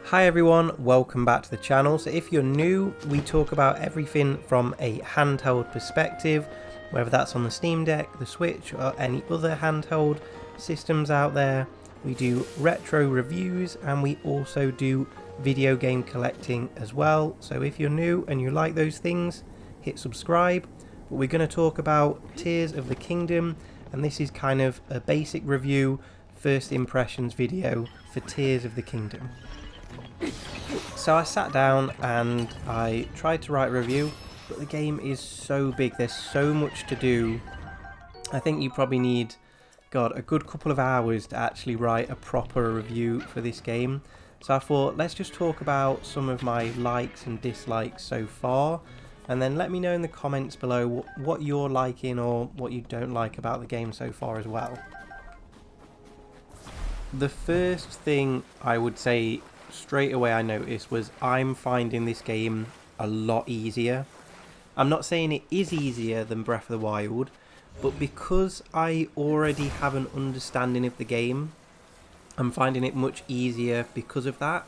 Hi everyone, welcome back to the channel. So if you're new, we talk about everything from a handheld perspective, whether that's on the Steam Deck, the Switch, or any other handheld systems out there. We do retro reviews and we also do video game collecting as well. So if you're new and you like those things, hit subscribe. But we're going to talk about Tears of the Kingdom, and this is kind of a basic review, first impressions video for Tears of the Kingdom. So I sat down and I tried to write a review, but the game is so big, there's so much to do. I think you probably need, a good couple of hours to actually write a proper review for this game. So I thought, let's just talk about some of my likes and dislikes so far, and then let me know in the comments below what you're liking or what you don't like about the game so far as well. The first thing I would say straight away I noticed was I'm finding this game a lot easier. I'm not saying it is easier than Breath of the Wild, but because I already have an understanding of the game, I'm finding it much easier because of that.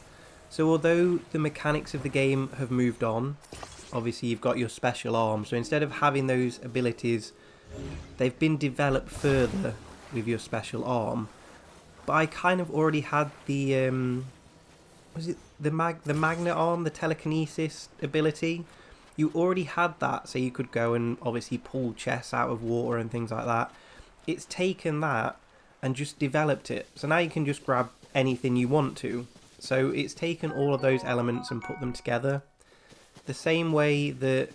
So although the mechanics of the game have moved on, obviously you've got your special arm, so instead of having those abilities, they've been developed further with your special arm. But I kind of already had the was it the magnet arm, the telekinesis ability? You already had that, so you could go and obviously pull chests out of water and things like that. It's taken that and just developed it, so now you can just grab anything you want to. So it's taken all of those elements and put them together. The same way that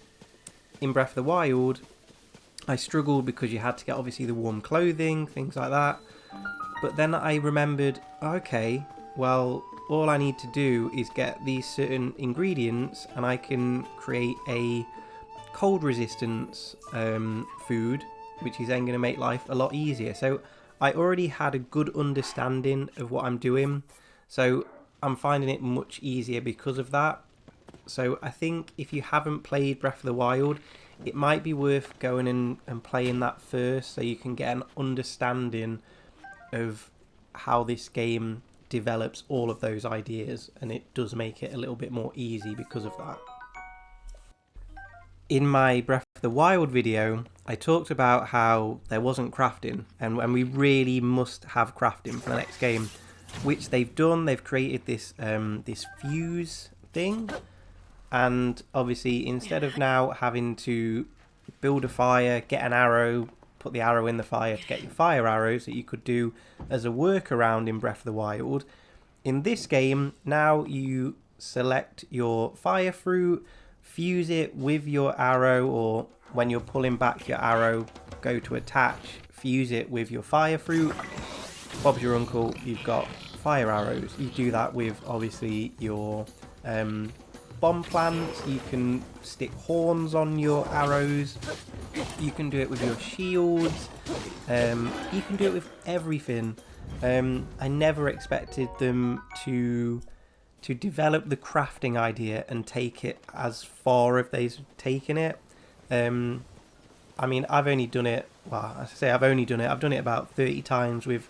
in Breath of the Wild, I struggled because you had to get obviously the warm clothing, things like that. But then I remembered, okay, well, all I need to do is get these certain ingredients and I can create a cold resistance food, which is then going to make life a lot easier. So I already had a good understanding of what I'm doing, so I'm finding it much easier because of that. So I think if you haven't played Breath of the Wild, it might be worth going in and playing that first, so you can get an understanding of how this game develops all of those ideas, and it does make it a little bit more easy because of that. In my Breath of the Wild video, I talked about how there wasn't crafting, and we really must have crafting for the next game, which they've done. They've created this this fuse thing, and obviously instead of now having to build a fire, get an arrow, put the arrow in the fire to get your fire arrows that you could do as a workaround in Breath of the Wild, in this game now you select your fire fruit, fuse it with your arrow, or when you're pulling back your arrow, go to attach, fuse it with your fire fruit. Bob's your uncle, you've got fire arrows. You do that with obviously your bomb plants. You can stick horns on your arrows. You can do it with your shields. You can do it with everything. I never expected them to develop the crafting idea and take it as far as they've taken it. I mean, I've only done it, well, I say I've only done it, I've done it about 30 times with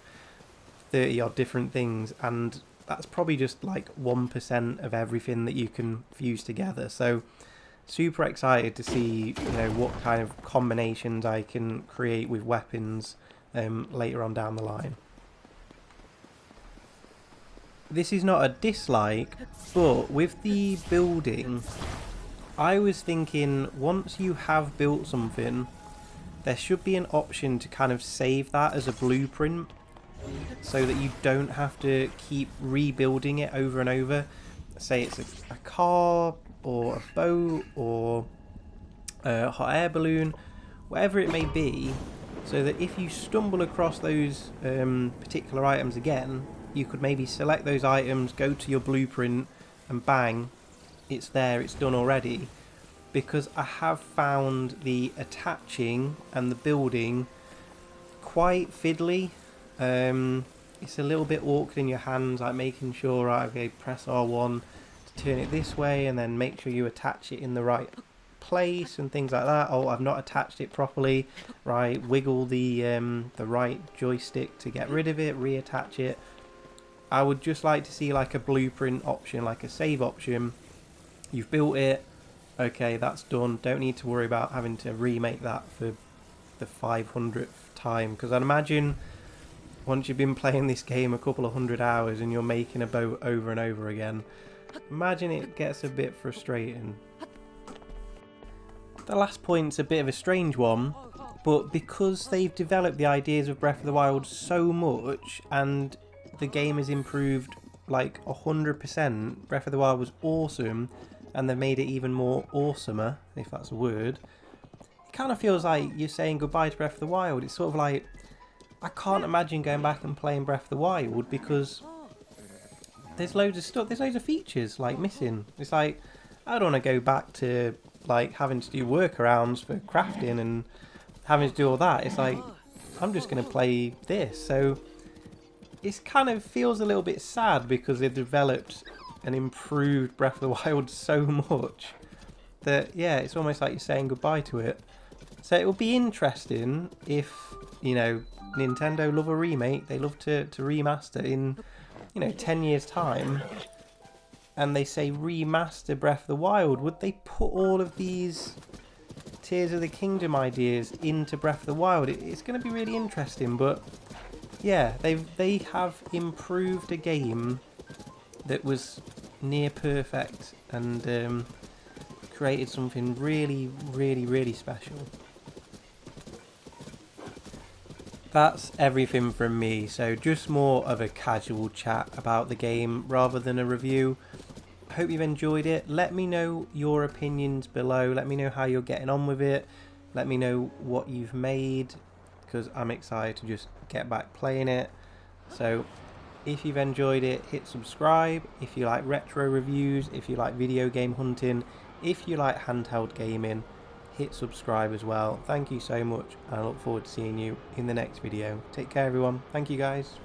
30 odd different things, and that's probably just like 1% of everything that you can fuse together. So super excited to see, what kind of combinations I can create with weapons later on down the line. This is not a dislike, but with the building, I was thinking once you have built something, there should be an option to kind of save that as a blueprint, so that you don't have to keep rebuilding it over and over. Say it's a car or a boat or a hot air balloon, whatever it may be, so that if you stumble across those particular items again, you could maybe select those items, go to your blueprint, and bang, it's there, it's done already. Because I have found the attaching and the building quite fiddly. It's a little bit awkward in your hands, like making sure, right, okay, press R1 to turn it this way, and then make sure you attach it in the right place and things like that. Oh, I've not attached it properly, right, wiggle the right joystick to get rid of it, reattach it. I would just like to see like a blueprint option, like a save option. You've built it, okay, that's done. Don't need to worry about having to remake that for the 500th time, because I'd imagine once you've been playing this game a couple of 100 hours and you're making a boat over and over again, imagine it gets a bit frustrating. The last point's a bit of a strange one, but because they've developed the ideas of Breath of the Wild so much and the game has improved like 100%, Breath of the Wild was awesome and they've made it even more awesomer, if that's a word. It kind of feels like you're saying goodbye to Breath of the Wild. It's sort of like, I can't imagine going back and playing Breath of the Wild because there's loads of stuff, there's loads of features like missing. It's like, I don't want to go back to like having to do workarounds for crafting and having to do all that. It's like, I'm just going to play this. So it kind of feels a little bit sad because they've developed and improved Breath of the Wild so much that, yeah, it's almost like you're saying goodbye to it. So it will be interesting if, you know, Nintendo love a remake, they love to remaster in, you know, 10 years time, and they say remaster Breath of the Wild. Would they put all of these Tears of the Kingdom ideas into Breath of the Wild? It's going to be really interesting, but yeah, they have improved a game that was near perfect and created something really, really, really special. That's everything from me, so just more of a casual chat about the game rather than a review. Hope you've enjoyed it. Let me know your opinions below. Let me know how you're getting on with it. Let me know what you've made, because I'm excited to just get back playing it. So if you've enjoyed it, hit subscribe. If you like retro reviews, if you like video game hunting, if you like handheld gaming, hit subscribe as well. Thank you so much, and I look forward to seeing you in the next video. Take care everyone. Thank you guys.